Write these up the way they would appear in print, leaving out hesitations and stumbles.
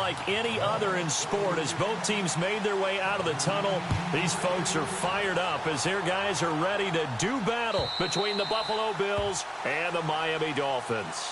unlike any other in sport. As both teams made their way out of the tunnel, these folks are fired up as their guys are ready to do battle between the Buffalo Bills and the Miami Dolphins.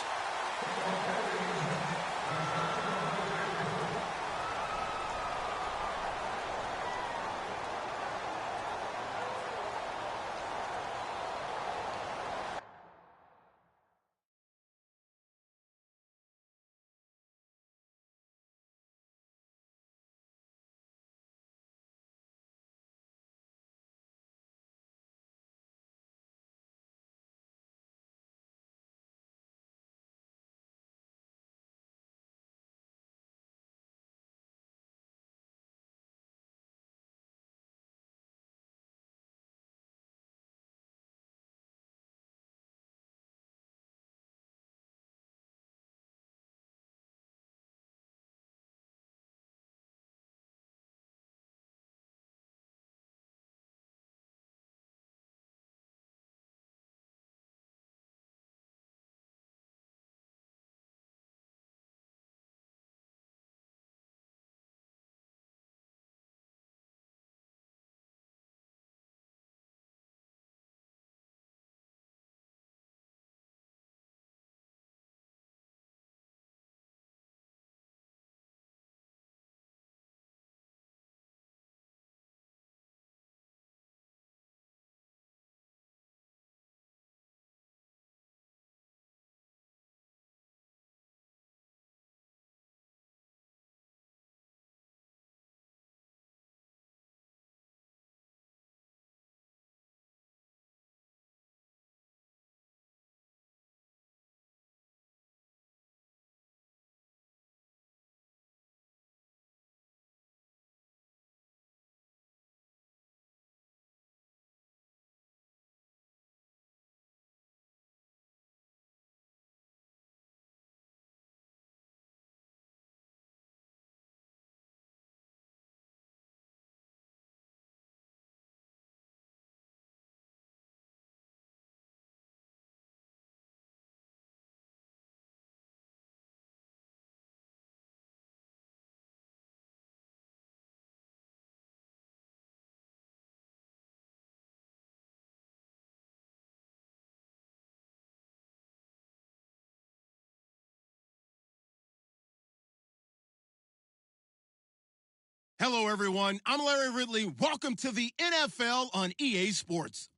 Hello, everyone. I'm Larry Ridley. Welcome to the NFL on EA Sports.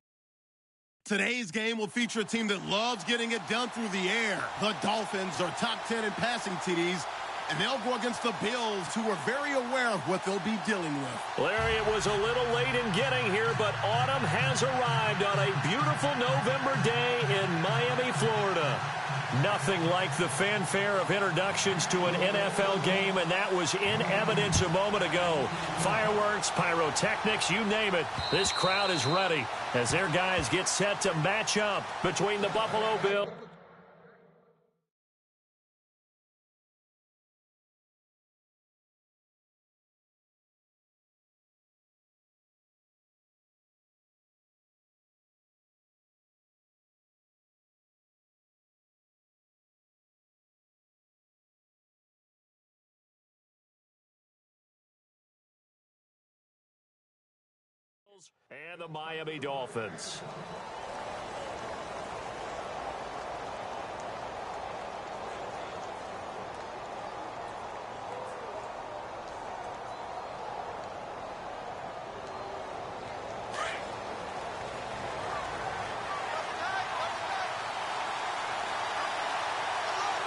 Today's game will feature a team that loves getting it done through the air. The Dolphins are top 10 in passing TDs, and they'll go against the Bills, who are very aware of what they'll be dealing with. Larry, it was a little late in getting here, but autumn has arrived on a beautiful November day in Miami, Florida. Nothing like the fanfare of introductions to an NFL game, and that was in evidence a moment ago. Fireworks, pyrotechnics, you name it. This crowd is ready as their guys get set to match up between the Buffalo Bills. And the Miami Dolphins.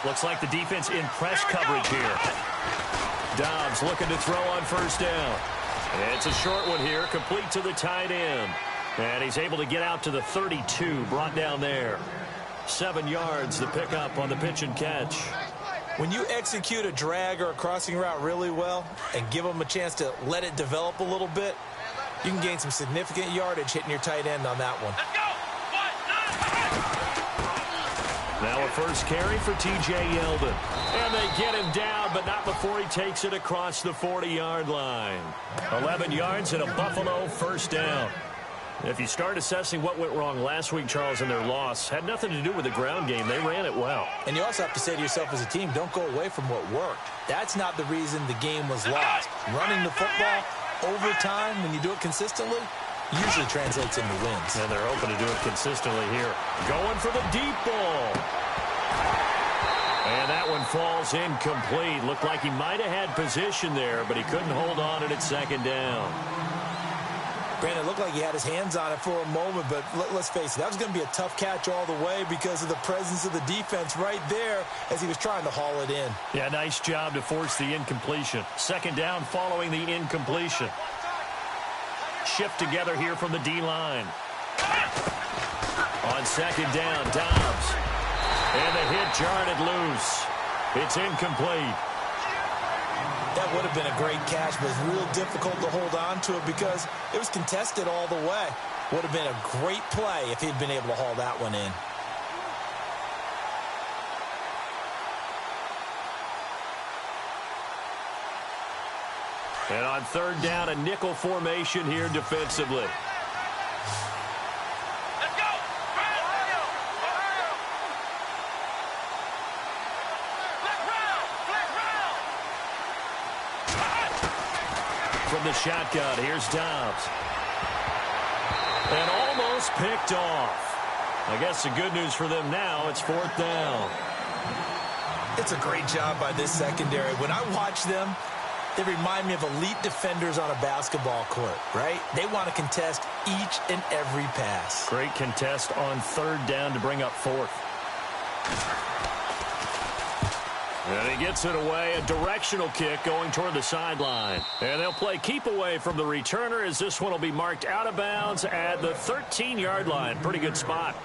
Looks like the defense in press coverage here. Dobbs looking to throw on first down. It's a short one here, complete to the tight end. And he's able to get out to the 32, brought down there. 7 yards, the pickup on the pitch and catch. When you execute a drag or a crossing route really well and give them a chance to let it develop a little bit, you can gain some significant yardage hitting your tight end on that one. Let's go! Now a first carry for T.J. Yeldon. And they get him down, but not before he takes it across the 40-yard line. 11 yards and a Buffalo first down. If you start assessing what went wrong last week, Charles, in their loss, had nothing to do with the ground game. They ran it well. And you also have to say to yourself as a team, don't go away from what worked. That's not the reason the game was lost. Running the football over time, when you do it consistently, usually translates into wins. And they're open to do it consistently here. Going for the deep ball. And that one falls incomplete. Looked like he might have had position there, but he couldn't hold on at second down. Brandon, it looked like he had his hands on it for a moment, but let's face it, that was going to be a tough catch all the way because of the presence of the defense right there as he was trying to haul it in. Yeah, nice job to force the incompletion. Second down following the incompletion. Shift together here from the D-line. On second down, Dobbs. And the hit jarred it loose. It's incomplete. That would have been a great catch, but it's real difficult to hold on to it because it was contested all the way. Would have been a great play if he'd been able to haul that one in. And on third down, a nickel formation here defensively. From the shotgun, here's Dobbs. And almost picked off. I guess the good news for them now, it's fourth down. It's a great job by this secondary. When I watch them, they remind me of elite defenders on a basketball court, right? They want to contest each and every pass. Great contest on third down to bring up fourth. And he gets it away, a directional kick going toward the sideline. And they'll play keep away from the returner as this one will be marked out of bounds at the 13-yard line. Pretty good spot.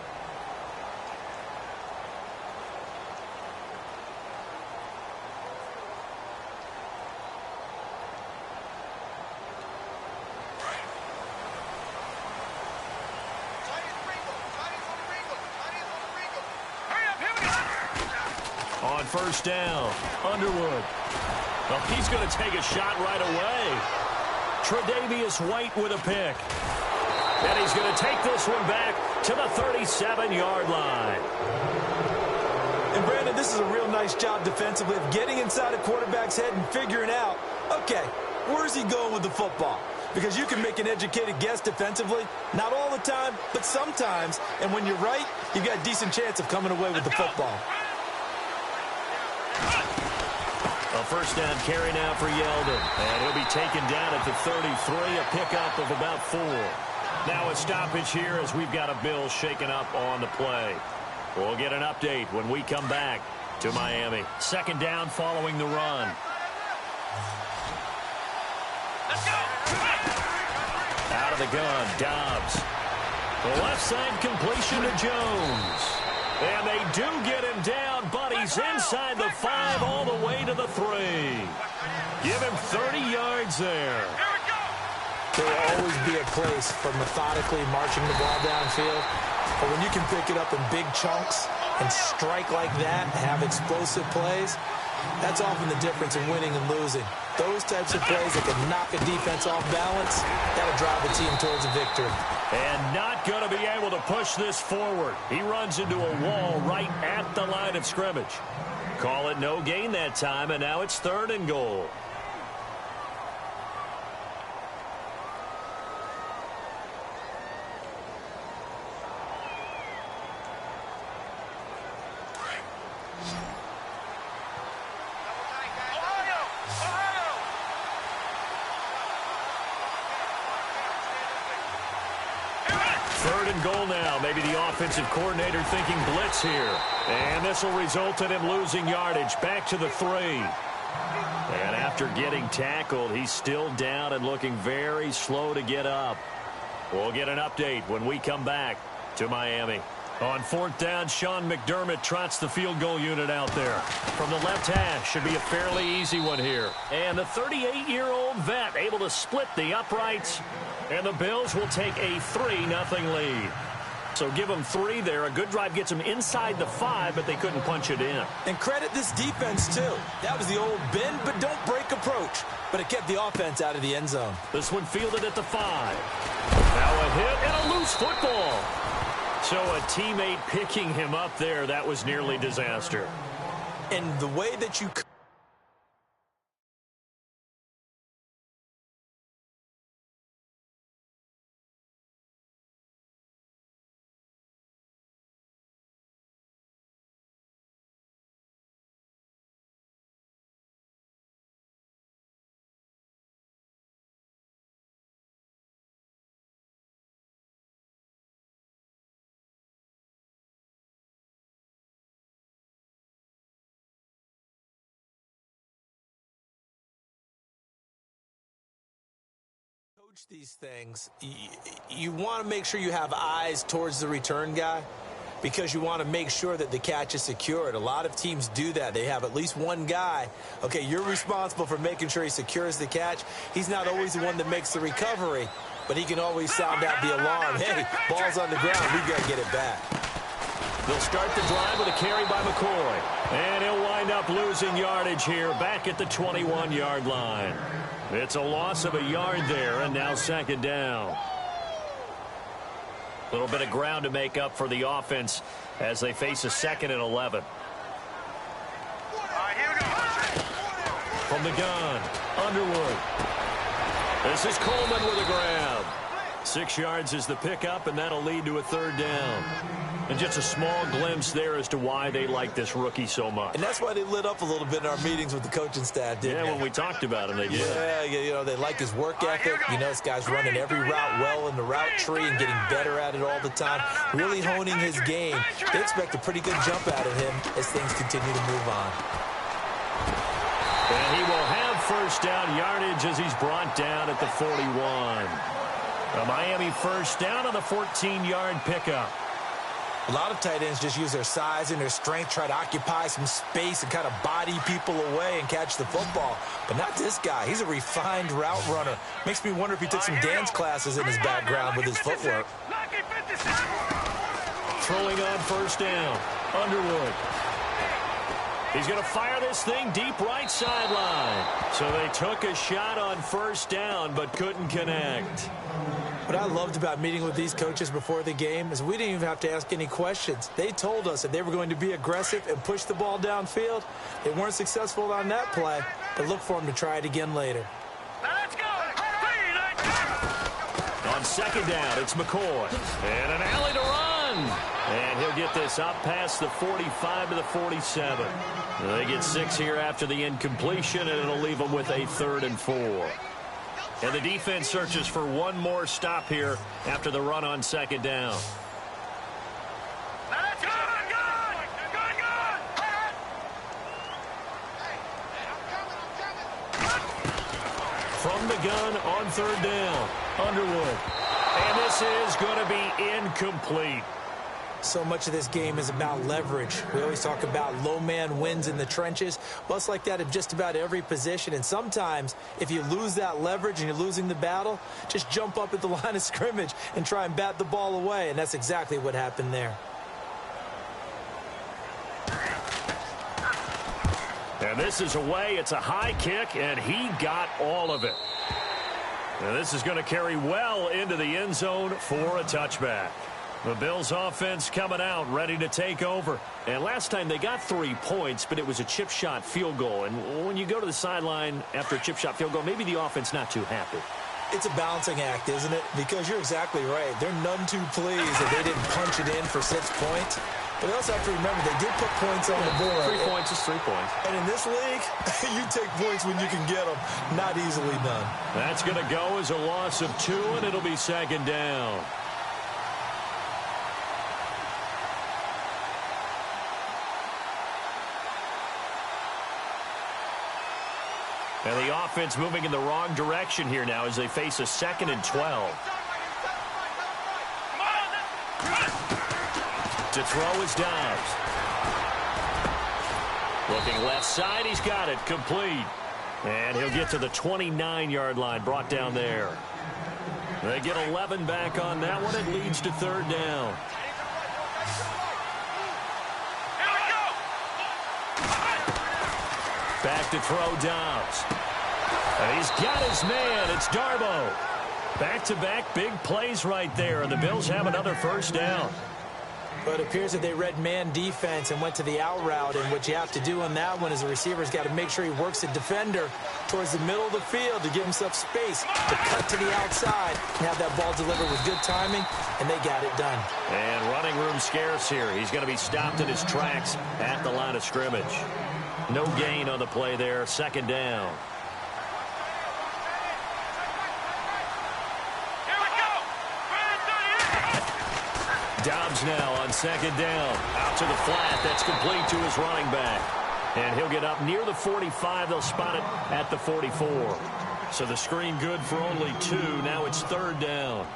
On first down, Underwood. Well, he's going to take a shot right away. Tre'Davious White with a pick. And he's going to take this one back to the 37-yard line. And, Brandon, this is a real nice job defensively of getting inside a quarterback's head and figuring out, okay, where's he going with the football? Because you can make an educated guess defensively, not all the time, but sometimes. And when you're right, you've got a decent chance of coming away with the football. A first down carry now for Yeldon. And he'll be taken down at the 33, a pickup of about 4. Now a stoppage here as we've got a Bill shaken up on the play. We'll get an update when we come back to Miami. Second down following the run. Let's go! Out of the gun, Dobbs. The left side completion to Jones. And they do get him down, but he's inside the 5 all the way to the 3. Give him 30 yards there. There will always be a place for methodically marching the ball downfield. But when you can pick it up in big chunks and strike like that, have explosive plays, that's often the difference in winning and losing. Those types of plays that can knock a defense off balance, that'll drive a team towards a victory. And not going to be able to push this forward. He runs into a wall right at the line of scrimmage. Call it no gain that time, and now it's 3rd and goal. Goal now. Maybe the offensive coordinator thinking blitz here. And this will result in him losing yardage. Back to the 3. And after getting tackled, he's still down and looking very slow to get up. We'll get an update when we come back to Miami. On 4th down, Sean McDermott trots the field goal unit out there. From the left hash, should be a fairly easy one here. And the 38-year-old vet able to split the uprights. And the Bills will take a 3-0 lead. So give them 3 there. A good drive gets them inside the 5, but they couldn't punch it in. And credit this defense, too. That was the old bend but don't break approach. But it kept the offense out of the end zone. This one fielded at the 5. Now a hit and a loose football. So a teammate picking him up there, that was nearly disaster. And the way that you... these things, you want to make sure you have eyes towards the return guy because you want to make sure that the catch is secured. A lot of teams do that. They have at least one guy. Okay, you're responsible for making sure he secures the catch. He's not always the one that makes the recovery, but he can always sound out the alarm. Hey, ball's on the ground. We've got to get it back. They'll start the drive with a carry by McCoy. And he'll wind up losing yardage here back at the 21-yard line. It's a loss of a yard there, and now second down. A little bit of ground to make up for the offense as they face a 2nd and 11. From the gun, Underwood. This is Coleman with a grab. 6 yards is the pickup, and that'll lead to a 3rd down. And just a small glimpse there as to why they like this rookie so much. And that's why they lit up a little bit in our meetings with the coaching staff, didn't they? When we talked about him, they did. Yeah, you know, they like his work ethic. You know, this guy's running every route well in the route tree and getting better at it all the time, really honing his game. They expect a pretty good jump out of him as things continue to move on. And he will have 1st down yardage as he's brought down at the 41. A Miami 1st down on the 14-yard pickup. A lot of tight ends just use their size and their strength, try to occupy some space and kind of body people away and catch the football. But not this guy. He's a refined route runner. Makes me wonder if he took some dance classes in his background with his footwork. Throwing on 1st down, Underwood. He's going to fire this thing deep right sideline. So they took a shot on 1st down but couldn't connect. What I loved about meeting with these coaches before the game is we didn't even have to ask any questions. They told us that they were going to be aggressive and push the ball downfield. They weren't successful on that play, but look for them to try it again later. Let's go. On 2nd down, it's McCoy. And an alley to run. And he'll get this up past the 45 to the 47. They get 6 here after the incompletion, and it'll leave them with a 3rd and 4. And the defense searches for one more stop here after the run on 2nd down. From the gun on 3rd down, Underwood. And this is going to be incomplete. So much of this game is about leverage. We always talk about low man wins in the trenches. Well, it's like that in just about every position. And sometimes, if you lose that leverage and you're losing the battle, just jump up at the line of scrimmage and try and bat the ball away. And that's exactly what happened there. And this is away. It's a high kick, and he got all of it. And this is going to carry well into the end zone for a touchback. The Bills offense coming out, ready to take over. And last time they got 3 points, but it was a chip shot field goal. And when you go to the sideline after a chip shot field goal, maybe the offense not too happy. It's a balancing act, isn't it? Because you're exactly right. They're none too pleased that they didn't punch it in for 6 points. But they also have to remember they did put points on the board. 3 points is 3 points. And in this league, you take points when you can get them. Not easily done. That's going to go as a loss of 2, and it'll be 2nd down. And the offense moving in the wrong direction here now as they face a 2nd and 12. To throw is Dobbs. Looking left side, he's got it, complete. And he'll get to the 29-yard line, brought down there. They get 11 back on that one. It leads to 3rd down. Back to throw Dobbs. And he's got his man. It's Darbo. Back-to-back big plays right there, and the Bills have another first down. But it appears that they read man defense and went to the out route, and what you have to do on that one is the receiver's got to make sure he works the defender towards the middle of the field to give himself space to cut to the outside and have that ball delivered with good timing, and they got it done. And running room scarce here. He's going to be stopped in his tracks at the line of scrimmage. No gain on the play there, second down. Dobbs now on second down. Out to the flat. That's complete to his running back. And he'll get up near the 45. They'll spot it at the 44. So the screen good for only 2. Now it's third down.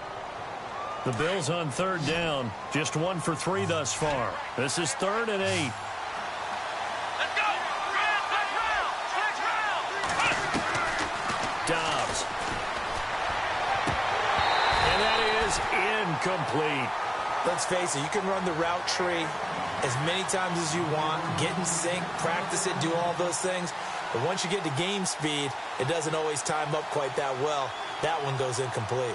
The Bills on third down. Just 1 for 3 thus far. This is 3rd and 8. Let's go! Dobbs. And that is incomplete. Let's face it, you can run the route tree as many times as you want, get in sync, practice it, do all those things. But once you get to game speed, it doesn't always time up quite that well. That one goes incomplete.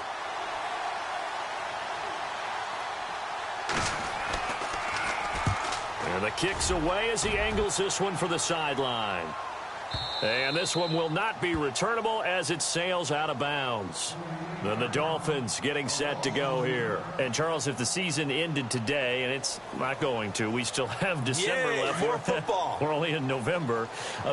And the kick's away as he angles this one for the sideline. And this one will not be returnable as it sails out of bounds. Then the Dolphins getting set to go here. And, Charles, if the season ended today, and it's not going to, we still have December left. More football. We're only in November.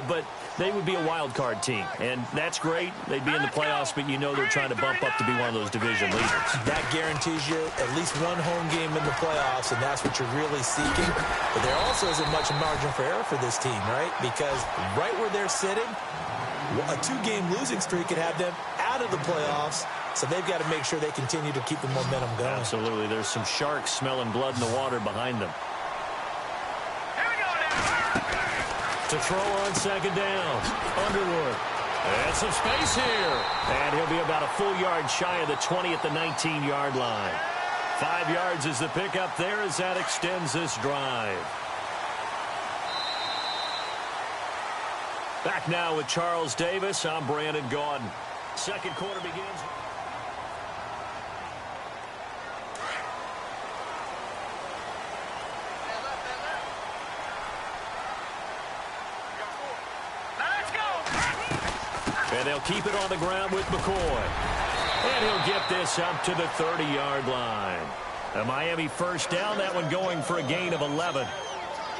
But they would be a wild card team. And that's great. They'd be in the playoffs, but you know they're trying to bump up to be one of those division leaders. That guarantees you at least one home game in the playoffs, and that's what you're really seeking. But there also isn't much margin for error for this team, right? Because right where they're sitting, a 2-game losing streak could have them out of the playoffs, so they've got to make sure they continue to keep the momentum going. Absolutely. There's some sharks smelling blood in the water behind them. Here we go now. To throw on second down, Underwood. And some space here. And he'll be about a full yard shy of the 20 at the 19-yard line. 5 yards is the pickup there as that extends this drive. Back now with Charles Davis. I'm Brandon Gaudin. Second quarter begins. Let's go. And they'll keep it on the ground with McCoy. And he'll get this up to the 30-yard line. A Miami first down, that one going for a gain of 11.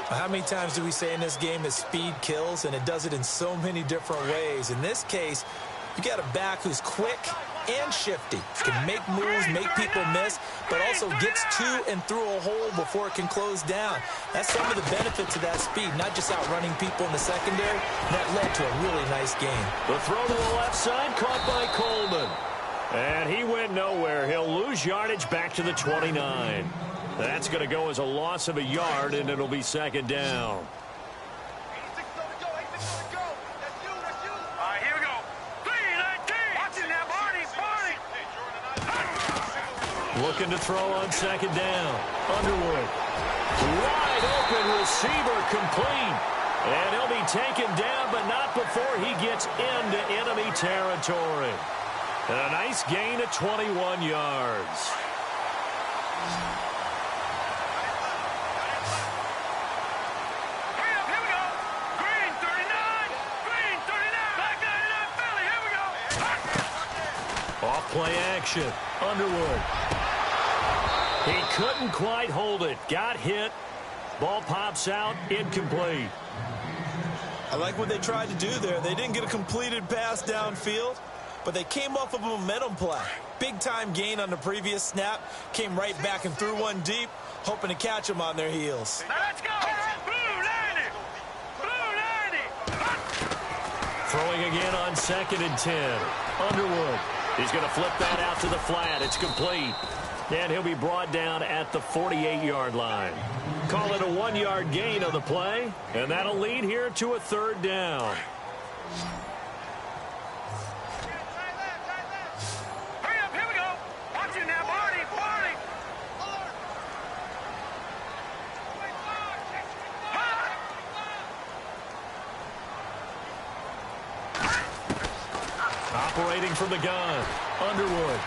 How many times do we say in this game that speed kills, and it does it in so many different ways? In this case, you got a back who's quick and shifty. Can make moves, make people miss, but also gets to and through a hole before it can close down. That's some of the benefits of that speed, not just outrunning people in the secondary. That led to a really nice game. The throw to the left side, caught by Coleman. And he went nowhere. He'll lose yardage back to the 29. That's going to go as a loss of a yard, and it'll be second down. All right, here we go. 3-19. Watch it now, Barney. Looking to throw on second down. Underwood. Wide open receiver complete. And he'll be taken down, but not before he gets into enemy territory. And a nice gain of 21 yards. Off-play action. Underwood. He couldn't quite hold it. Got hit. Ball pops out. Incomplete. I like what they tried to do there. They didn't get a completed pass downfield, but they came off of a momentum play. Big-time gain on the previous snap. Came right back and threw one deep, hoping to catch them on their heels. Now let's go. Blue 90. Blue 90. Throwing again on 2nd and 10. Underwood. He's going to flip that out to the flat. It's complete. And he'll be brought down at the 48-yard line. Call it a 1-yard gain on the play. And that'll lead here to a third down. Hurry up, here we go. Watch it now, Barney. Operating from the gun. Underwood.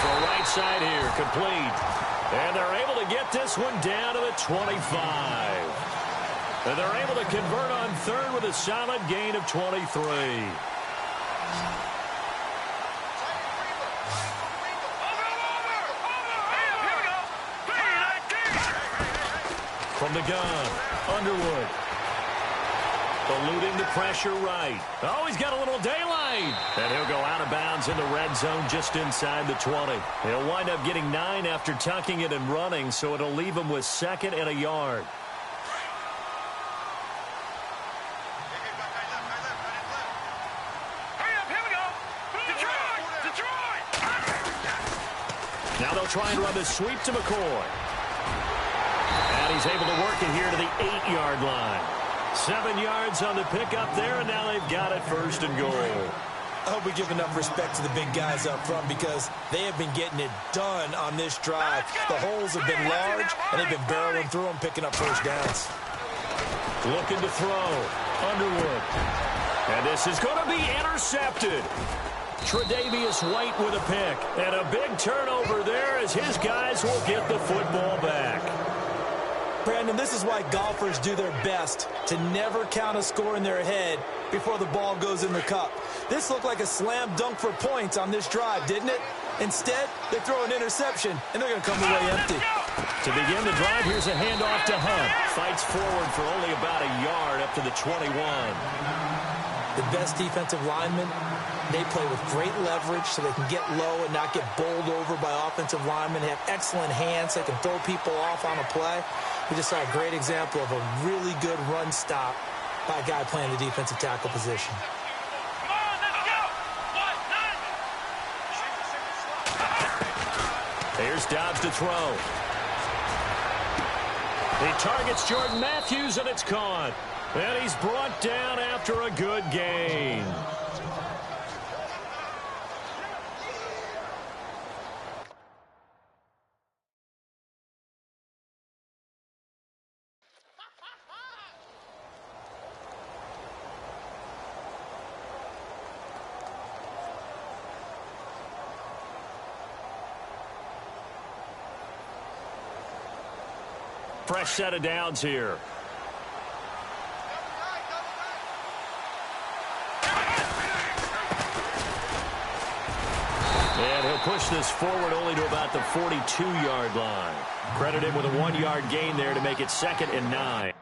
throw right side here, complete. And they're able to get this one down to the 25. And they're able to convert on third with a solid gain of 23. From the gun, Underwood. Eluding the pressure right. Oh, he's got a little daylight. And he'll go out of bounds in the red zone just inside the 20. He'll wind up getting 9 after tucking it and running, so it'll leave him with 2nd and a yard. Now they'll try and run the sweep to McCoy. And he's able to work it here to the 8-yard line. 7 yards on the pickup there, and now they've got it 1st and goal. I hope we give enough respect to the big guys up front because they have been getting it done on this drive. The holes have been large, and they've been barreling through them, picking up first downs. Looking to throw. Underwood. And this is going to be intercepted. Tre'Davious White with a pick. And a big turnover there as his guys will get the football back. Brandon, this is why golfers do their best to never count a score in their head before the ball goes in the cup. This looked like a slam dunk for points on this drive, didn't it? Instead, they throw an interception, and they're going to come away empty. To begin the drive, here's a handoff to Hunt. Fights forward for only about a yard up to the 21. The best defensive linemen, they play with great leverage so they can get low and not get bowled over by offensive linemen. They have excellent hands. They can throw people off on a play. We just saw a great example of a really good run stop by a guy playing the defensive tackle position. Here's Dobbs to throw. He targets Jordan Matthews, and it's caught. And he's brought down after a good gain. Fresh set of downs here. And he'll push this forward only to about the 42-yard line. Credit him with a 1-yard gain there to make it 2nd and 9.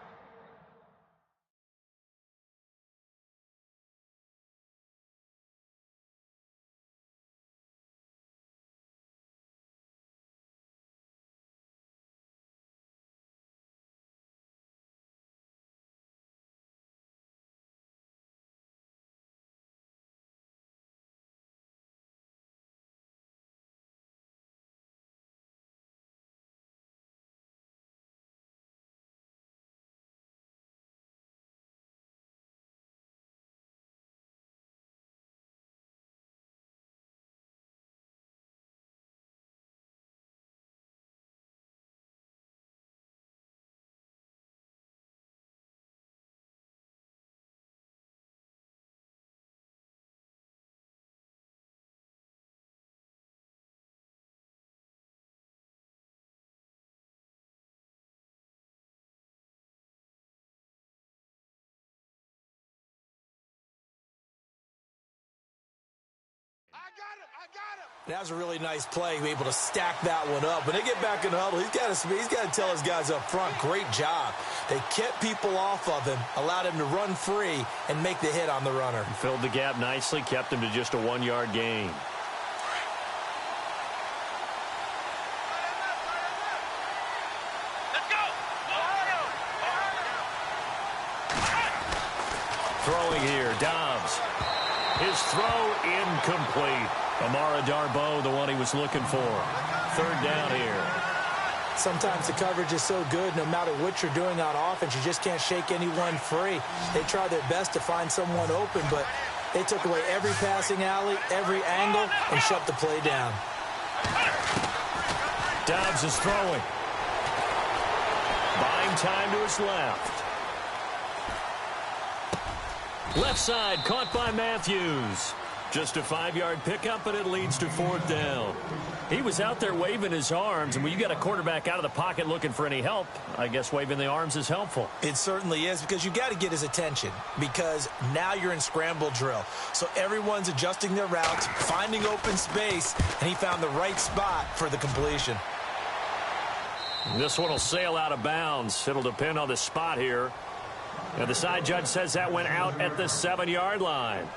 That was a really nice play, able to stack that one up. When they get back in the huddle, he's got to tell his guys up front, great job. They kept people off of him, allowed him to run free, and make the hit on the runner. Filled the gap nicely, kept him to just a 1-yard gain. Let's go! Throwing here, Dobbs. His throw incomplete. Amara Darboh, the one he was looking for. 3rd down here. Sometimes the coverage is so good, no matter what you're doing on offense, you just can't shake anyone free. They try their best to find someone open, but they took away every passing alley, every angle, and shut the play down. Dobbs is throwing. Buying time to his left. Left side, caught by Matthews. Just a 5-yard pickup, and it leads to 4th down. He was out there waving his arms, and when you got a quarterback out of the pocket looking for any help, I guess waving the arms is helpful. It certainly is, because you got to get his attention, because now you're in scramble drill. So everyone's adjusting their routes, finding open space, and he found the right spot for the completion. This one will sail out of bounds. It'll depend on the spot here. And the side judge says that went out at the 7-yard line.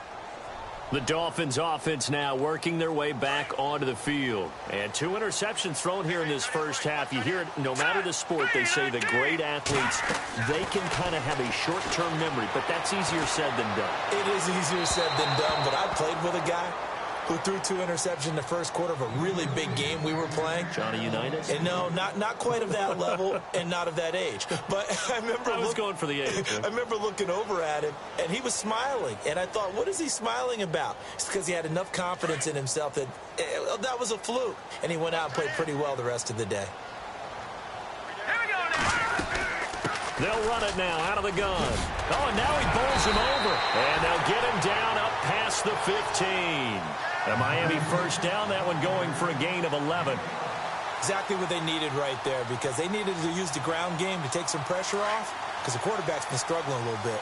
The Dolphins offense now working their way back onto the field. And 2 interceptions thrown here in this first half. You hear it, no matter the sport, they say the great athletes, they can kind of have a short-term memory, but that's easier said than done. It is easier said than done, but I played with a guy who threw 2 interceptions in the first quarter of a really big game we were playing. Johnny Unitas? And no, not quite of that level and not of that age. But I remember going for the age. I remember looking over at him, and he was smiling. And I thought, what is he smiling about? It's because he had enough confidence in himself that that was a fluke. And he went out and played pretty well the rest of the day. Here we go now. They'll run it now out of the gun. Oh, and now he bowls him over. And they'll get him down up past the 15. The Miami first down, that one going for a gain of 11. Exactly what they needed right there, because they needed to use the ground game to take some pressure off, because the quarterback's been struggling a little bit.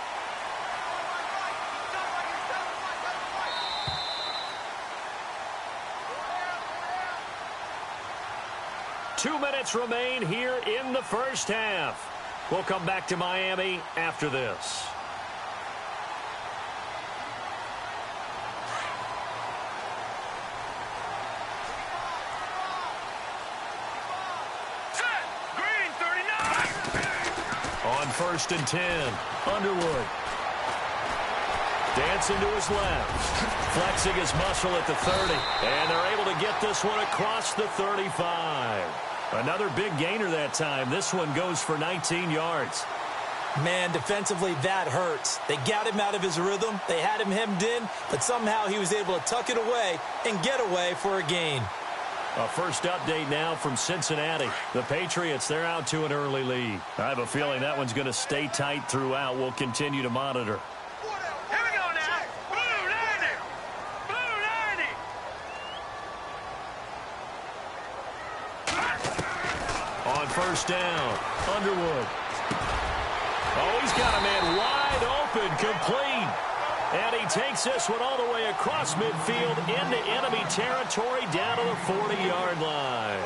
Two minutes remain here in the first half. We'll come back to Miami after this. On 1st and 10, Underwood. Dancing to his left. Flexing his muscle at the 30. And they're able to get this one across the 35. Another big gainer that time. This one goes for 19 yards. Man, defensively, that hurts. They got him out of his rhythm. They had him hemmed in, but somehow he was able to tuck it away and get away for a gain. A first update now from Cincinnati. The Patriots, they're out to an early lead. I have a feeling that one's going to stay tight throughout. We'll continue to monitor. Here we go now. Blue 90. Blue 90. On 1st down, Underwood. Oh, he's got a man wide open, complete. And he takes this one all the way across midfield into enemy territory down to the 40-yard line.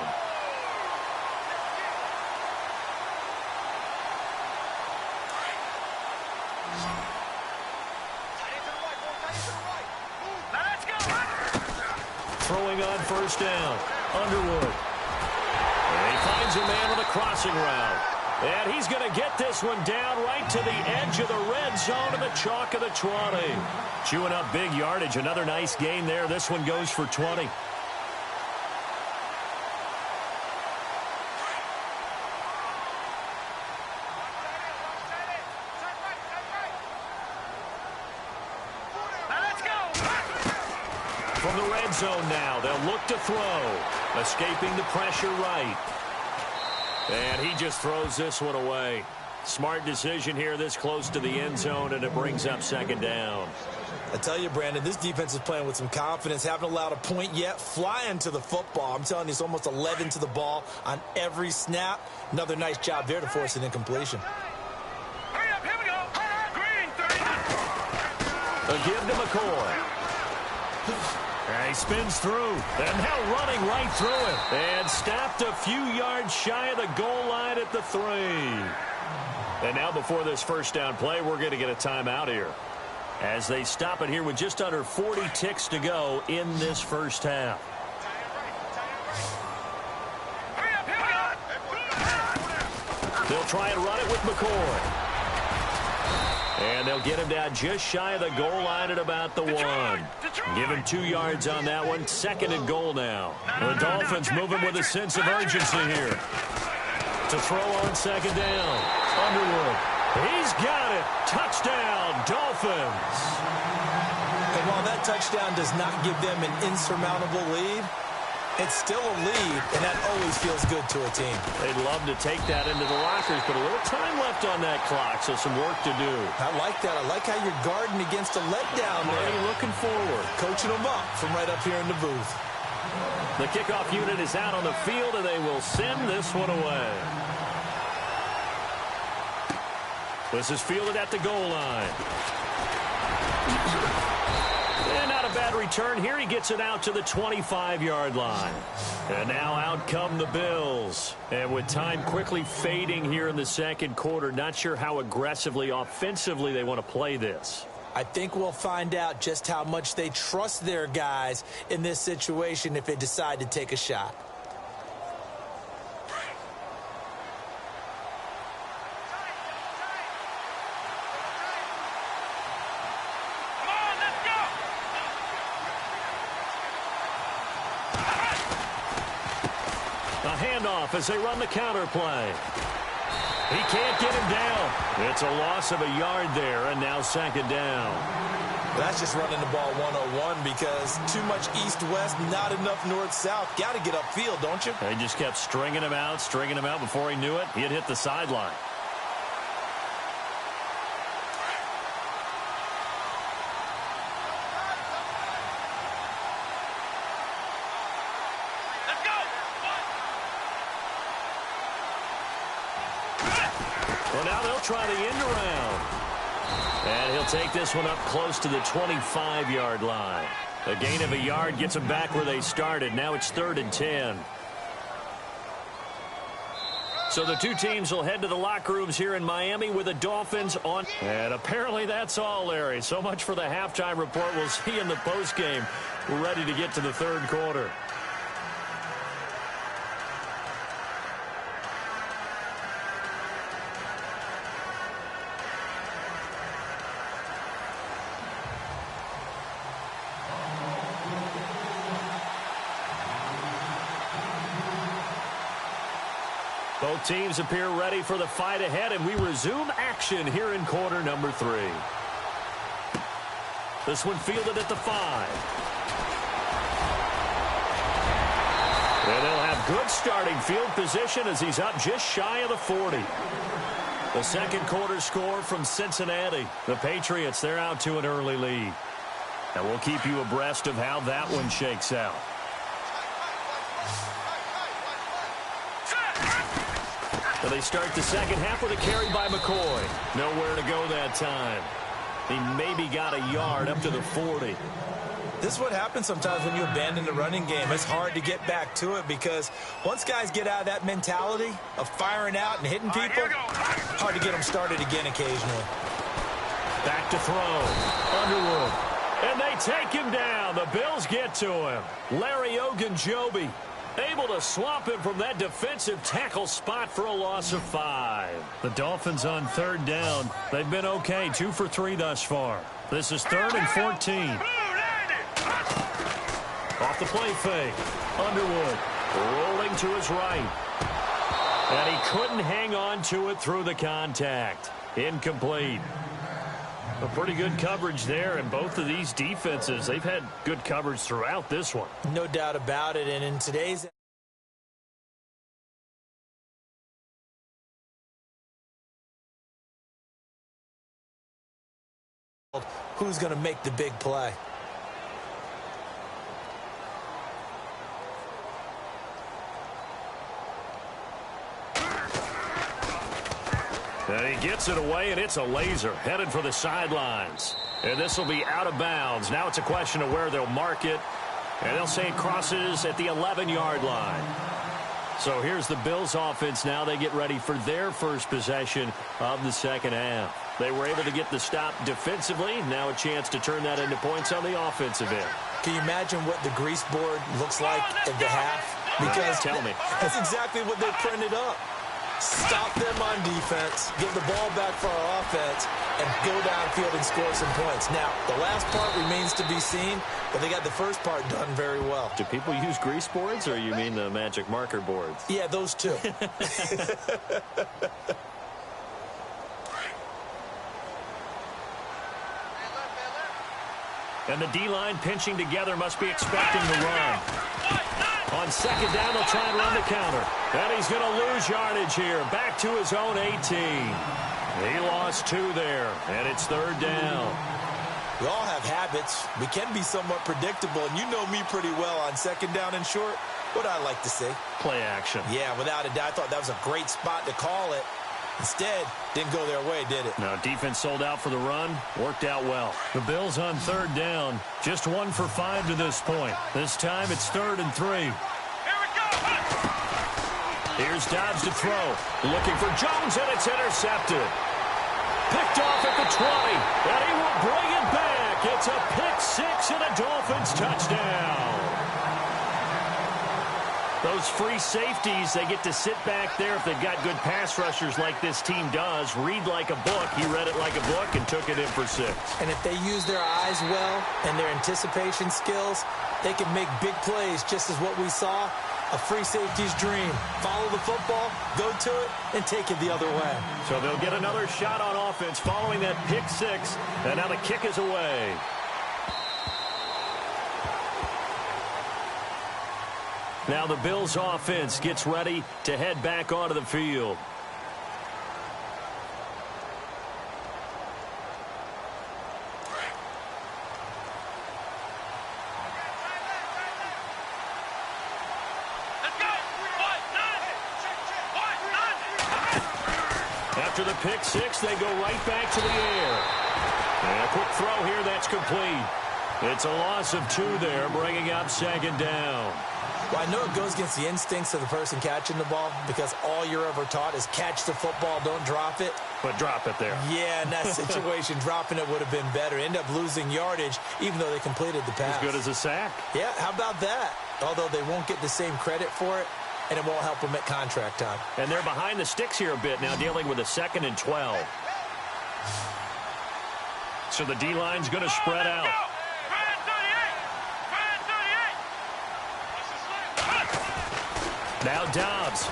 Let's go. Throwing on 1st down, Underwood. And he finds a man on the crossing route. And he's going to get this one down right to the edge of the red zone of the chalk of the 20. Chewing up big yardage. Another nice gain there. This one goes for 20. Let's go. From the red zone now, they'll look to throw. Escaping the pressure right. And he just throws this one away. Smart decision here this close to the end zone, and it brings up 2nd down. I tell you, Brandon, this defense is playing with some confidence. Haven't allowed a point yet. Flying to the football. I'm telling you, it's almost 11 to the ball on every snap. Another nice job there to force an incompletion. Hurry up. Here we go. Green 30. A give to McCoy. And he spins through. And now running right through it. And stopped a few yards shy of the goal line at the 3. And now before this first down play, we're going to get a timeout here, as they stop it here with just under 40 ticks to go in this first half. Hurry up. Here we go. They'll try and run it with McCoy. And they'll get him down just shy of the goal line at about the 1. Give him 2 yards on that one. 2nd and goal now. The Dolphins moving with a sense of urgency here. To throw on 2nd down. Underwood. He's got it. Touchdown, Dolphins. And while that touchdown does not give them an insurmountable lead, It's still a lead, and that always feels good to a team. They'd love to take that into the lockers, but a little time left on that clock, so some work to do. I like that. I like how you're guarding against a letdown there. Marty looking forward. Coaching them up from right up here in the booth. The kickoff unit is out on the field, and they will send this one away. This is fielded at the goal line. And not a bad return here. He gets it out to the 25-yard line. And now out come the Bills. And with time quickly fading here in the second quarter, not sure how aggressively, offensively they want to play this. I think we'll find out just how much they trust their guys in this situation if they decide to take a shot. A handoff as they run the counter play. He can't get him down. It's a loss of a yard there, and now second down. That's just running the ball 101 because too much east-west, not enough north-south. Got to get upfield, don't you? They just kept stringing him out before he knew it. He had hit the sideline. Well, now they'll try the end around. And he'll take this one up close to the 25-yard line. A gain of a yard gets them back where they started. Now it's 3rd and 10. So the two teams will head to the locker rooms here in Miami with the Dolphins on. And apparently that's all, Larry. So much for the halftime report. We'll see in the postgame. We're ready to get to the third quarter. Both teams appear ready for the fight ahead, and we resume action here in quarter number 3. This one fielded at the 5. And they'll have good starting field position as he's up just shy of the 40. The second quarter score from Cincinnati. The Patriots, they're out to an early lead. And we'll keep you abreast of how that one shakes out. So they start the second half with a carry by McCoy. Nowhere to go that time. He maybe got a yard up to the 40. This is what happens sometimes when you abandon the running game. It's hard to get back to it because once guys get out of that mentality of firing out and hitting people, hard to get them started again occasionally. Back to throw. Underwood. And they take him down. The Bills get to him. Larry Ogunjobi able to swamp him from that defensive tackle spot for a loss of 5. The Dolphins on 3rd down. They've been okay, 2 for 3 thus far. This is 3rd and 14. Off the play fake. Underwood rolling to his right. And he couldn't hang on to it through the contact. Incomplete. A pretty good coverage there, and both of these defenses, they've had good coverage throughout this one. No doubt about it, and in today's who's going to make the big play? And he gets it away, and it's a laser headed for the sidelines. And this will be out of bounds. Now it's a question of where they'll mark it. And they'll say it crosses at the 11-yard line. So here's the Bills offense now. They get ready for their first possession of the second half. They were able to get the stop defensively. Now a chance to turn that into points on the offensive end. Can you imagine what the grease board looks like at the half? Because tell me. That's exactly what they printed up. Stop them on defense, give the ball back for our offense, and go downfield and score some points. Now, the last part remains to be seen, but they got the first part done very well. Do people use grease boards, or you mean the magic marker boards? Yeah, those two. And the D-line pinching together must be expecting the run. On second down, they'll try and run the counter. And he's going to lose yardage here. Back to his own 18. He lost 2 there, and it's third down. We all have habits. We can be somewhat predictable, and you know me pretty well on second down and short. What I like to say? Play action. Yeah, without a doubt. I thought that was a great spot to call it. Instead, didn't go their way, did it? No, defense sold out for the run. Worked out well. The Bills on third down. Just 1 for 5 to this point. This time it's 3rd and 3. Here we go. Here's Dobbs to throw. Looking for Jones, and it's intercepted. Picked off at the 20, and he will bring it back. It's a pick 6 and a Dolphins touchdown. Those free safeties, they get to sit back there if they've got good pass rushers like this team does. Read like a book. He read it like a book and took it in for 6. And if they use their eyes well and their anticipation skills, they can make big plays, just as what we saw. A free safety's dream. Follow the football, go to it, and take it the other way. So they'll get another shot on offense following that pick 6, and now the kick is away. Now the Bills offense gets ready to head back onto the field. After the pick 6, they go right back to the air. And a quick throw here, that's complete. It's a loss of 2 there, bringing up second down. Well, I know it goes against the instincts of the person catching the ball because all you're ever taught is catch the football, don't drop it. But drop it there. Yeah, in that situation, dropping it would have been better. End up losing yardage, even though they completed the pass. As good as a sack. Yeah, how about that? Although they won't get the same credit for it, and it won't help them at contract time. And they're behind the sticks here a bit now, dealing with a 2nd and 12. So the D-line's going to spread out. Now Dobbs.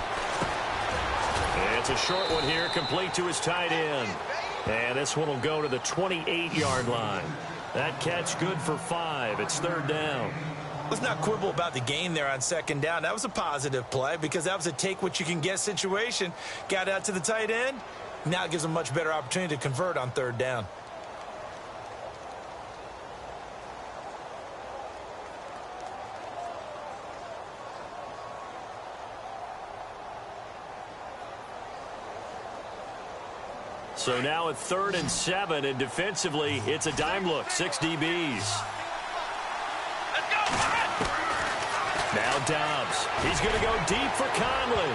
And it's a short one here, complete to his tight end. And this one will go to the 28-yard line. That catch good for 5. It's third down. Let's not quibble about the gain there on second down. That was a positive play because that was a take-what-you-can-get situation. Got out to the tight end. Now it gives them a much better opportunity to convert on third down. So now at 3rd and 7, and defensively, it's a dime look. 6 DBs. Now Dobbs. He's going to go deep for Conley.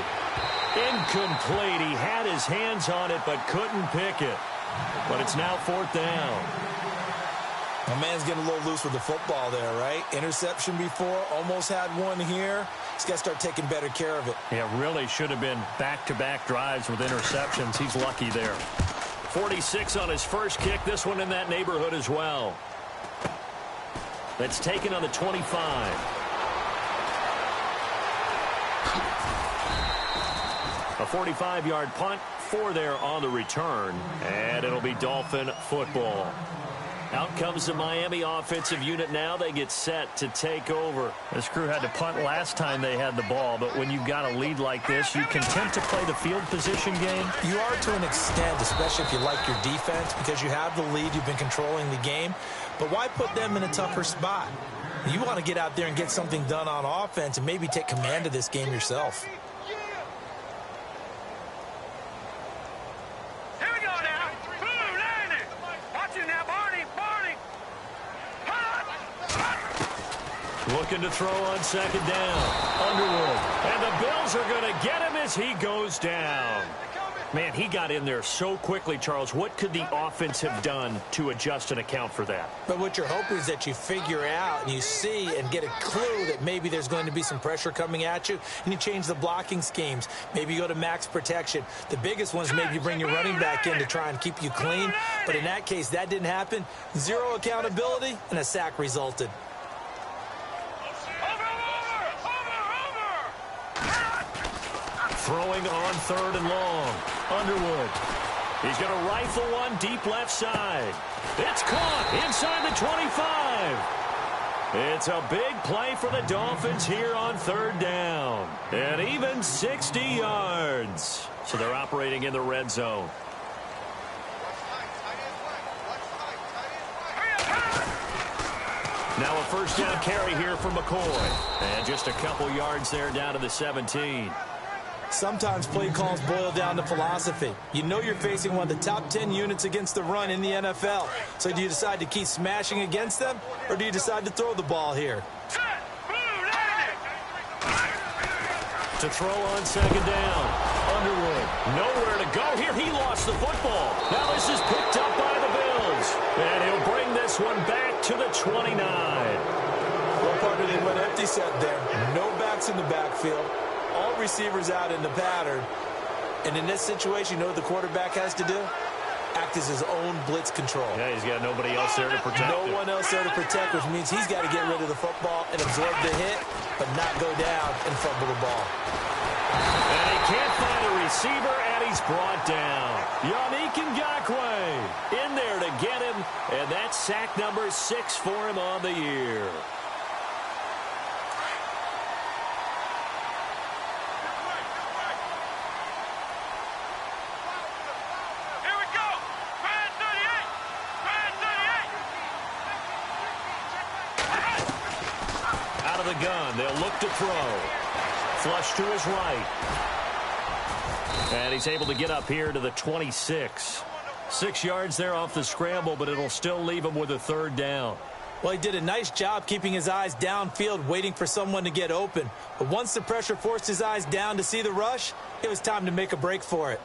Incomplete. He had his hands on it, but couldn't pick it. But it's now 4th down. My man's getting a little loose with the football there, right? Interception before, almost had one here. He's got to start taking better care of it. Yeah, really should have been back-to-back drives with interceptions. He's lucky there. 46 on his first kick. This one in that neighborhood as well. That's taken on the 25. A 45-yard punt, 4 there on the return, and it'll be Dolphin football. Out comes the Miami offensive unit now. They get set to take over. This crew had to punt last time they had the ball, but when you've got a lead like this, you content to play the field position game? You are to an extent, especially if you like your defense, because you have the lead, you've been controlling the game. But why put them in a tougher spot? You want to get out there and get something done on offense and maybe take command of this game yourself. Here we go now. Boom, landing. Watch it now, Barney. Looking to throw on second down. Underwood. And the Bills are going to get him as he goes down. Man, he got in there so quickly, Charles. What could the offense have done to adjust and account for that? But what you're hoping is that you figure out and you see and get a clue that maybe there's going to be some pressure coming at you, and you change the blocking schemes. Maybe you go to max protection. The biggest one is maybe you bring your running back in to try and keep you clean. But in that case, that didn't happen. Zero accountability, and a sack resulted. Throwing on 3rd and long. Underwood. He's going to rifle one deep left side. It's caught inside the 25. It's a big play for the Dolphins here on third down. And even 60 yards. So they're operating in the red zone. Now a first down carry here for McCoy. And just a couple yards there down to the 17. Sometimes play calls boil down to philosophy. You know you're facing one of the top 10 units against the run in the NFL. So do you decide to keep smashing against them, or do you decide to throw the ball here? To throw on second down. Underwood, nowhere to go here. He lost the football. Now this is picked up by the Bills. And he'll bring this one back to the 29. Well, partner, they went empty set there. No backs in the backfield. All receivers out in the pattern. And in this situation, you know what the quarterback has to do? Act as his own blitz control. Yeah, he's got nobody else there to protect him. No one else there to protect, which means he's got to get rid of the football and absorb the hit, but not go down and fumble the ball. And he can't find a receiver, and he's brought down. Yannick Ngakoue in there to get him, and that's sack number 6 for him on the year. The gun. They'll look to throw. Flush to his right. And he's able to get up here to the 26. 6 yards there off the scramble, but it'll still leave him with a third down. Well, he did a nice job keeping his eyes downfield, waiting for someone to get open. But once the pressure forced his eyes down to see the rush, it was time to make a break for it.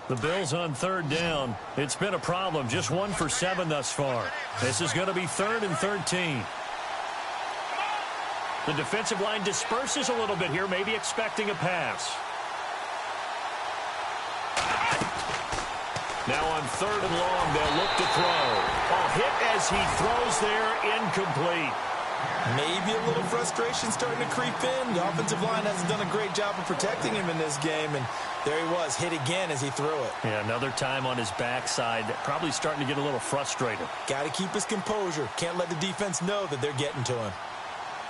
The Bills on third down. It's been a problem. Just 1 for 7 thus far. This is going to be 3rd and 13. The defensive line disperses a little bit here, maybe expecting a pass. Now on 3rd and long, they'll look to throw. A hit as he throws there, incomplete. Maybe a little frustration starting to creep in. The offensive line hasn't done a great job of protecting him in this game, and there he was, hit again as he threw it. Yeah, another time on his backside, probably starting to get a little frustrated. Got to keep his composure. Can't let the defense know that they're getting to him.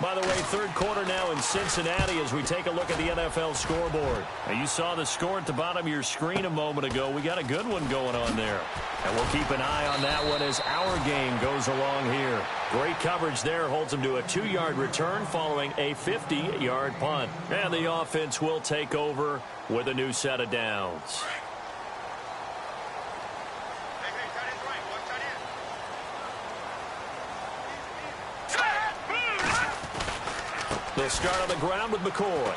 By the way, third quarter now in Cincinnati as we take a look at the NFL scoreboard. Now, you saw the score at the bottom of your screen a moment ago. We got a good one going on there. And we'll keep an eye on that one as our game goes along here. Great coverage there. Holds him to a 2-yard return following a 50-yard punt. And the offense will take over with a new set of downs. They'll start on the ground with McCoy.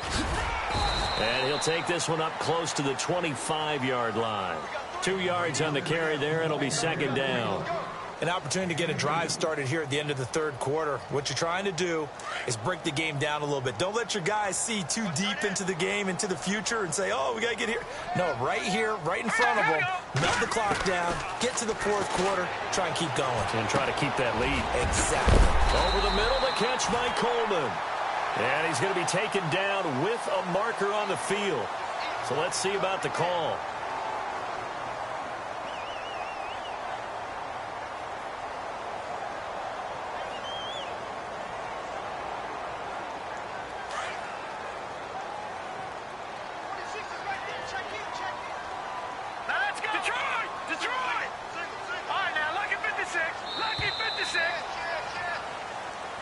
And he'll take this one up close to the 25-yard line. 2 yards on the carry there, and it'll be second down. An opportunity to get a drive started here at the end of the third quarter. What you're trying to do is break the game down a little bit. Don't let your guys see too deep into the game, into the future, and say, oh, we got to get here. No, right here, right in front of them. Melt the clock down, get to the fourth quarter, try and keep going. And try to keep that lead. Exactly. Over the middle, the catch by Coleman. And he's going to be taken down with a marker on the field. So let's see about the call.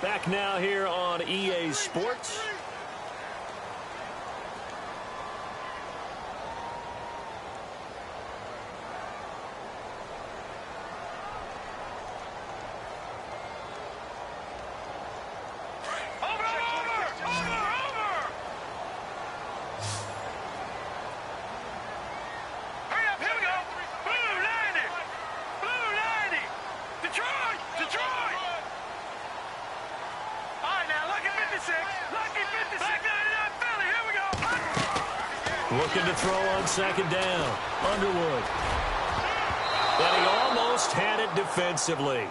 Back now here on EA Sports. Looking to throw on second down. Underwood. And he almost had it defensively.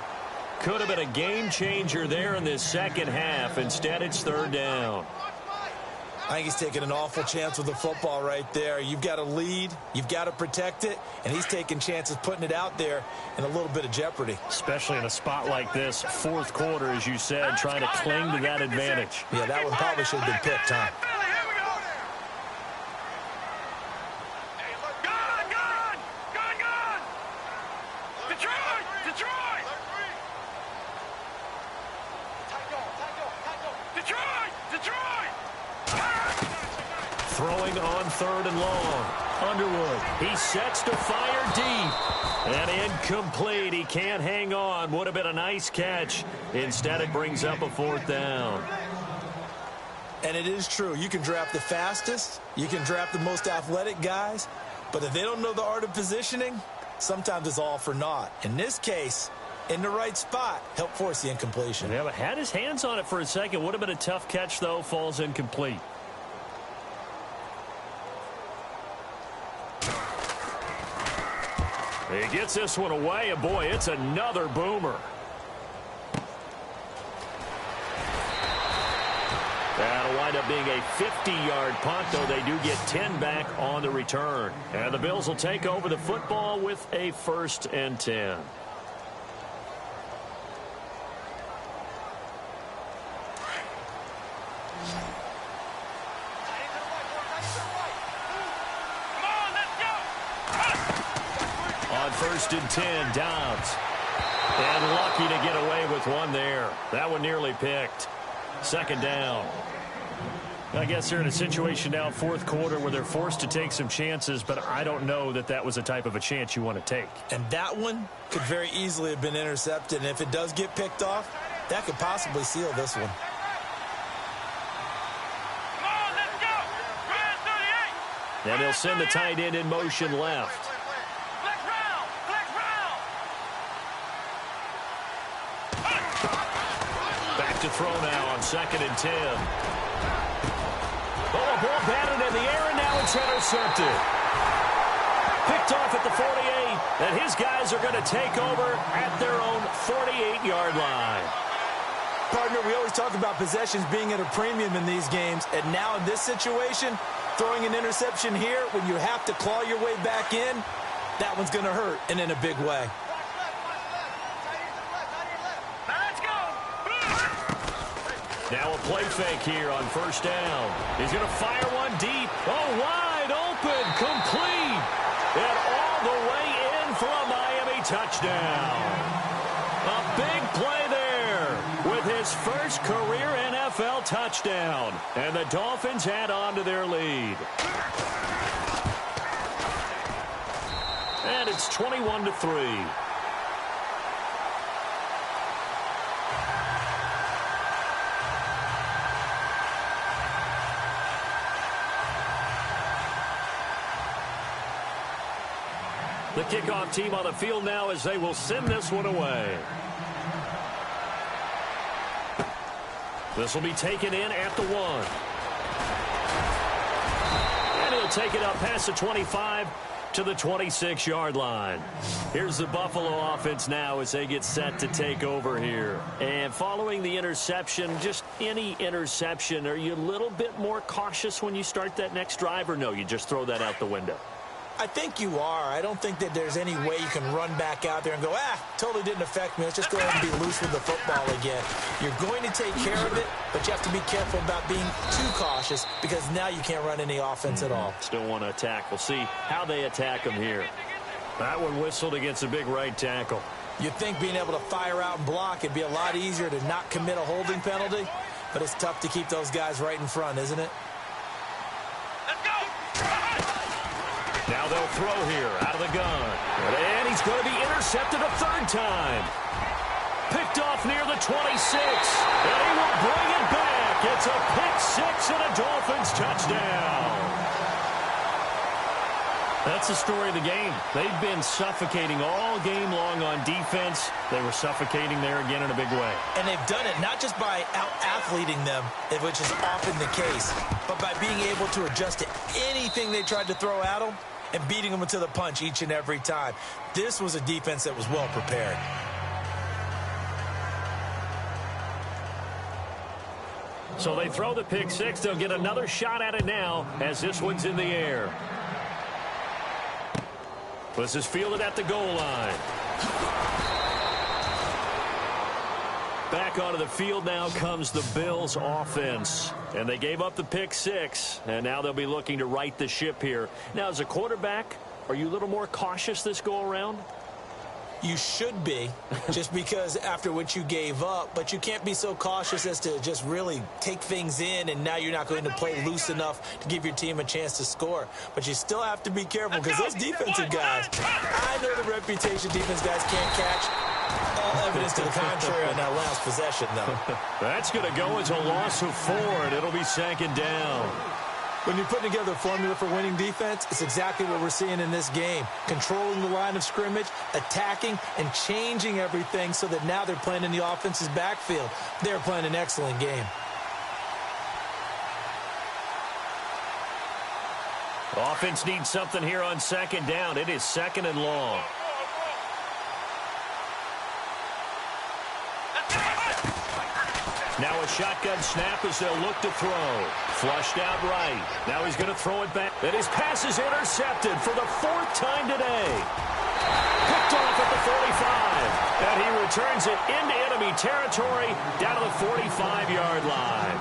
Could have been a game changer there in this second half. Instead, it's third down. I think he's taking an awful chance with the football right there. You've got to lead, you've got to protect it, and he's taking chances putting it out there in a little bit of jeopardy. Especially in a spot like this, fourth quarter, as you said, trying to cling to that advantage. Yeah, that one probably should have been picked, huh? Throwing on third and long. Underwood, he sets to fire deep. And incomplete. He can't hang on. Would have been a nice catch. Instead, it brings up a fourth down. And it is true. You can draft the fastest. You can draft the most athletic guys. But if they don't know the art of positioning, sometimes it's all for naught. In this case, in the right spot, help force the incompletion. Yeah, but had his hands on it for a second. Would have been a tough catch, though. Falls incomplete. He gets this one away, and boy, it's another boomer. That'll wind up being a 50-yard punt, though they do get 10 back on the return. And the Bills will take over the football with a 1st and 10. On 1st and 10, Downs. And lucky to get away with one there. That one nearly picked. 2nd down. I guess they're in a situation now, fourth quarter, where they're forced to take some chances, but I don't know that that was the type of a chance you want to take. And that one could very easily have been intercepted, and if it does get picked off, that could possibly seal this one. Come on, let's go! Ryan 38! And they'll send the tight end in motion left. Flex round! Flex round! Back to throw now on 2nd and 10. Oh, a ball batted in the air, and now it's intercepted. Picked off at the 48, and his guys are going to take over at their own 48-yard line. Partner, we always talk about possessions being at a premium in these games, and now in this situation, throwing an interception here when you have to claw your way back in, that one's going to hurt, and in a big way. Now let's go! Now a play fake here on 1st down. He's going to fire one deep. Oh, wide open, complete. And all the way in for a Miami touchdown. A big play there with his first career NFL touchdown. And the Dolphins add on to their lead. And it's 21-3. The kickoff team on the field now as they will send this one away. This will be taken in at the 1. And he'll take it up past the 25 to the 26-yard line. Here's the Buffalo offense now as they get set to take over here. And following the interception, just any interception, are you a little bit more cautious when you start that next drive, or no, you just throw that out the window? I think you are. I don't think that there's any way you can run back out there and go, totally didn't affect me. Let's just go ahead and be loose with the football again. You're going to take care of it, but you have to be careful about being too cautious because now you can't run any offense at all. Still want to attack. We'll see how they attack him here. That one whistled against a big right tackle. You'd think being able to fire out and block it'd be a lot easier to not commit a holding penalty, but it's tough to keep those guys right in front, isn't it? Let's go! Now they'll throw here out of the gun. And he's going to be intercepted a 3rd time. Picked off near the 26. And he will bring it back. It's a pick 6 and a Dolphins touchdown. That's the story of the game. They've been suffocating all game long on defense. They were suffocating there again in a big way. And they've done it not just by out-athleting them, which is often the case, but by being able to adjust to anything they tried to throw at them and beating them to the punch each and every time. This was a defense that was well prepared. So they throw the pick six. They'll get another shot at it now as this one's in the air. This is fielded at the goal line. Back onto the field now comes the Bills offense. And they gave up the pick six. And now they'll be looking to right the ship here. Now, as a quarterback, are you a little more cautious this go-around? You should be, just because after what you gave up, but you can't be so cautious as to just really take things in, and now you're not going to play loose enough to give your team a chance to score. But you still have to be careful because those defensive guys, I know the reputation defense guys can't catch. All evidence to the contrary on that last possession, though. That's going to go as a loss of 4, and it'll be second down. When you're putting together a formula for winning defense, it's exactly what we're seeing in this game. Controlling the line of scrimmage, attacking, and changing everything so that now they're playing in the offense's backfield. They're playing an excellent game. Offense needs something here on second down. It is second and long. Now a shotgun snap as they'll look to throw. Flushed out right. Now he's going to throw it back. And his pass is intercepted for the 4th time today. Picked off at the 45. And he returns it into enemy territory down to the 45-yard line.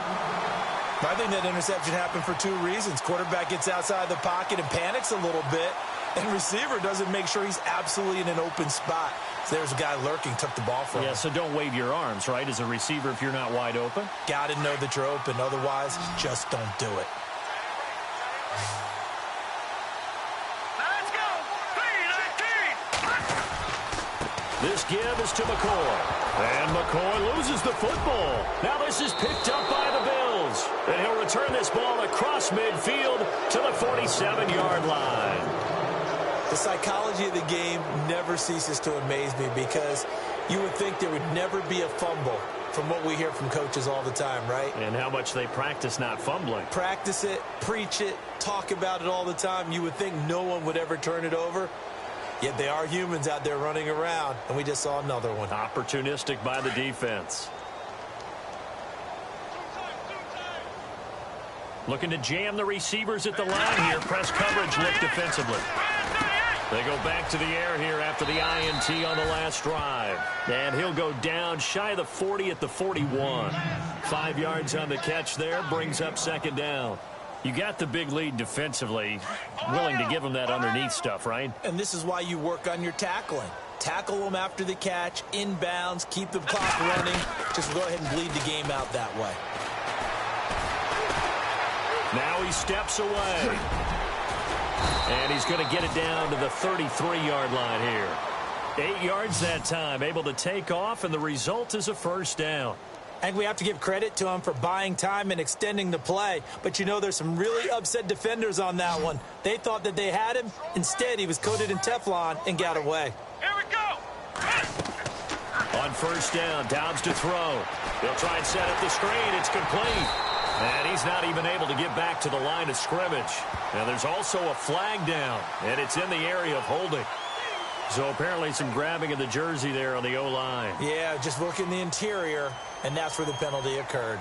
I think that interception happened for 2 reasons. Quarterback gets outside the pocket and panics a little bit. And receiver doesn't make sure he's absolutely in an open spot. So there's a guy lurking, took the ball from him. Yeah, so don't wave your arms, right, as a receiver if you're not wide open. Got to know that you're open. Otherwise, just don't do it. Let's go. 3-19. This give is to McCoy. And McCoy loses the football. Now this is picked up by the Bills. And he'll return this ball across midfield to the 47-yard line. The psychology of the game never ceases to amaze me because you would think there would never be a fumble from what we hear from coaches all the time, right? And how much they practice not fumbling. Practice it, preach it, talk about it all the time. You would think no one would ever turn it over. Yet they are humans out there running around, and we just saw another one. Opportunistic by the defense. Looking to jam the receivers at the line here. Press coverage look defensively. They go back to the air here after the INT on the last drive. And he'll go down shy of the 40 at the 41. 5 yards on the catch there, brings up second down. You got the big lead defensively. Willing to give them that underneath stuff, right? And this is why you work on your tackling. Tackle them after the catch, inbounds, keep the clock running. Just go ahead and bleed the game out that way. Now he steps away. And he's going to get it down to the 33-yard line here. 8 yards that time, able to take off, and the result is a first down. I think we have to give credit to him for buying time and extending the play. But, you know, there's some really upset defenders on that one. They thought that they had him. Instead, he was coated in Teflon and got away. Here we go. On first down, Downs to throw. They'll try and set up the screen. It's complete. And he's not even able to get back to the line of scrimmage. Now there's also a flag down, and it's in the area of holding. So apparently some grabbing of the jersey there on the O-line. Yeah, just look in the interior, and that's where the penalty occurred.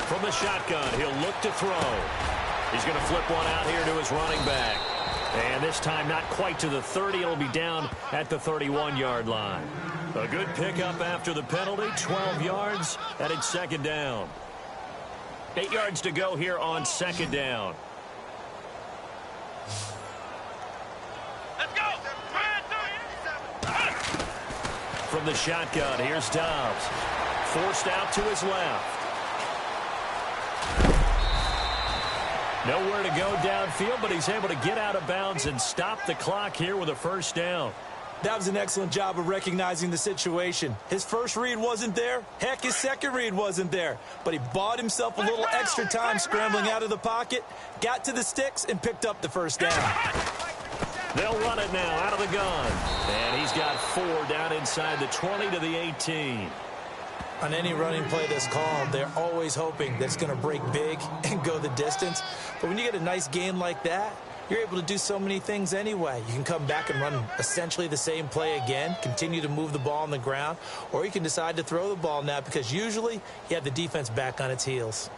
From the shotgun, he'll look to throw. He's going to flip one out here to his running back. And this time not quite to the 30. It'll be down at the 31-yard line. A good pickup after the penalty. 12 yards, and it's second down. 8 yards to go here on second down. Let's go. From the shotgun, here's Dobbs. Forced out to his left. Nowhere to go downfield, but he's able to get out of bounds and stop the clock here with a first down. That was an excellent job of recognizing the situation. His first read wasn't there. Heck, his second read wasn't there. But he bought himself a little extra time scrambling out of the pocket, got to the sticks, and picked up the first down. They'll run it now out of the gun. And he's got 4 down inside the 20 to the 18. On any running play that's called, they're always hoping that it's going to break big and go the distance. But when you get a nice gain like that, you're able to do so many things anyway. You can come back and run essentially the same play again, continue to move the ball on the ground, or you can decide to throw the ball now because usually you have the defense back on its heels.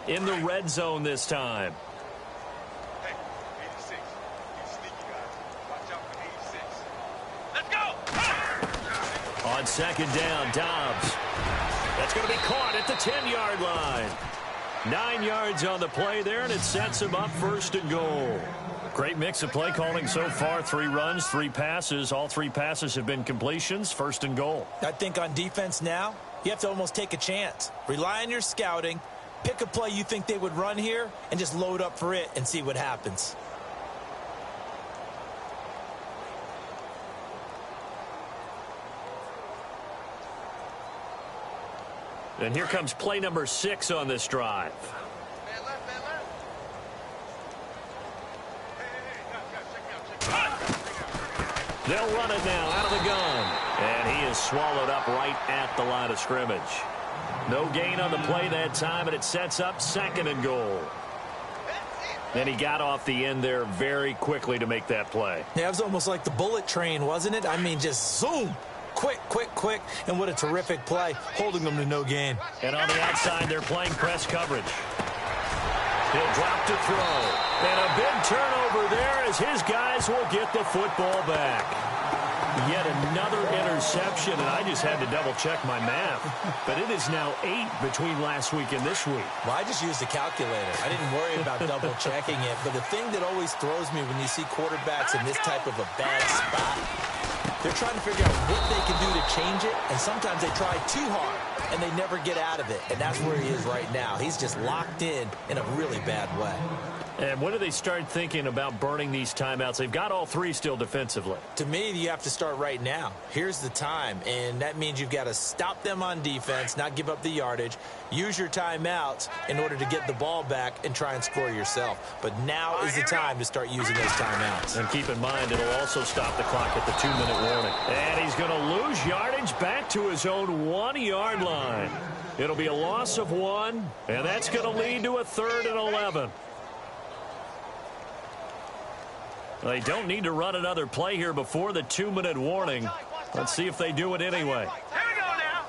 In the red zone this time. Hey, 86. You sneaky guys. Watch out for 86. Let's go! On second down, Dobbs. That's going to be caught at the 10-yard line. 9 yards on the play there, and it sets him up first and goal. Great mix of play calling so far. 3 runs, 3 passes. All 3 passes have been completions. First and goal. I think on defense now, you have to almost take a chance. Rely on your scouting. Pick a play you think they would run here and just load up for it and see what happens. And here comes play number 6 on this drive. Man left, man left. Hey, check me out. They'll run it now out of the gun. And he is swallowed up right at the line of scrimmage. No gain on the play that time, and it sets up second and goal. And he got off the end there very quickly to make that play. Yeah, it was almost like the bullet train, wasn't it? I mean, just zoom. Quick, quick, quick. And what a terrific play, holding them to no gain. And on the outside, they're playing press coverage. He'll drop to throw. And a big turnover there as his guys will get the football back. Yet another interception, and I just had to double-check my math. But it is now 8 between last week and this week. Well, I just used a calculator. I didn't worry about double-checking it. But the thing that always throws me when you see quarterbacks in this type of a bad spot, they're trying to figure out what they can do to change it, and sometimes they try too hard, and they never get out of it. And that's where he is right now. He's just locked in a really bad way. And when do they start thinking about burning these timeouts? They've got all 3 still defensively. To me, you have to start right now. Here's the time, and that means you've got to stop them on defense, not give up the yardage, use your timeouts in order to get the ball back and try and score yourself. But now is the time to start using those timeouts. And keep in mind, it'll also stop the clock at the 2-minute warning. And he's going to lose yardage back to his own 1-yard line. It'll be a loss of 1, and that's going to lead to a 3rd and 11. They don't need to run another play here before the 2-minute warning. Let's see if they do it anyway. Here we go now.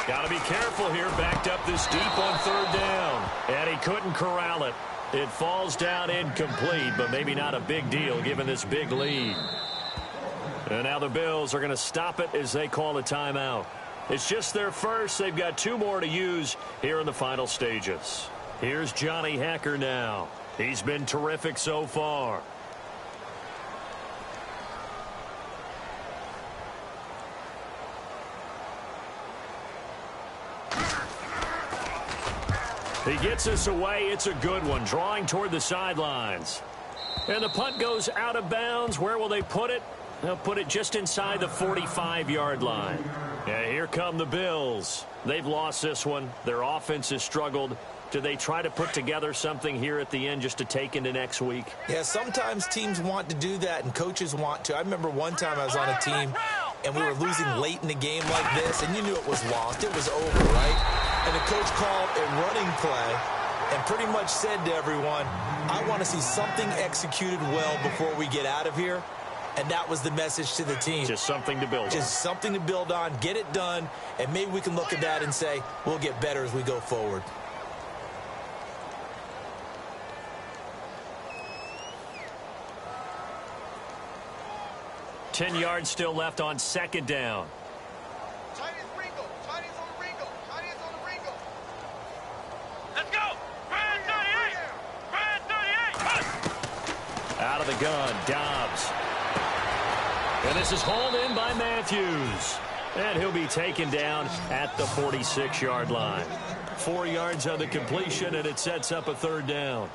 Got to be careful here, backed up this deep on 3rd down. And he couldn't corral it. It falls down incomplete, but maybe not a big deal given this big lead. And now the Bills are going to stop it as they call a timeout. It's just their first. They've got 2 more to use here in the final stages. Here's Johnny Hacker now. He's been terrific so far. He gets us away. It's a good one, drawing toward the sidelines. And the punt goes out of bounds. Where will they put it? They'll put it just inside the 45-yard line. Yeah, here come the Bills. They've lost this one. Their offense has struggled. Do they try to put together something here at the end just to take into next week? Yeah, sometimes teams want to do that and coaches want to. I remember one time I was on a team and we were losing late in the game like this, and you knew it was lost. It was over, right? And the coach called a running play and pretty much said to everyone, I want to see something executed well before we get out of here. And that was the message to the team. Just something to build on. Just something to build on, get it done, and maybe we can look at that and say, we'll get better as we go forward. Ten yards still left on second down. Chinese Ringo. Chinese on the Ringo. Chinese on the Ringo. Let's go. Brand 38. Brand 38. Out of the gun, Dobbs. And this is hauled in by Matthews. And he'll be taken down at the 46-yard line. 4 yards on the completion, and it sets up a 3rd down.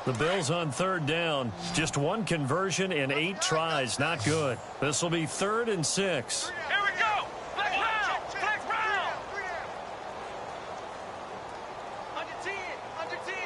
The Bills on 3rd down. Just 1 conversion in 8 tries. Not good. This will be 3rd and 6. Here we go. Flex round. Flex round. Under 10. Under 10.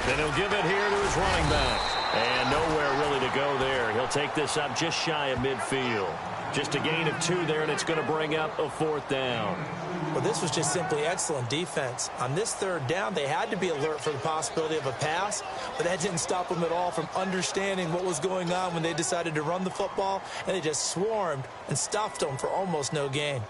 And he'll give it here to his running back. And nowhere really to go there. He'll take this up just shy of midfield. Just a gain of 2 there, and it's going to bring up a 4th down. Well, this was just simply excellent defense. On this 3rd down, they had to be alert for the possibility of a pass, but that didn't stop them at all from understanding what was going on when they decided to run the football, and they just swarmed and stuffed them for almost no gain.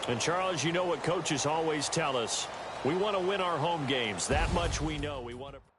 And, Charles, you know what coaches always tell us. We want to win our home games. That much we know. We want to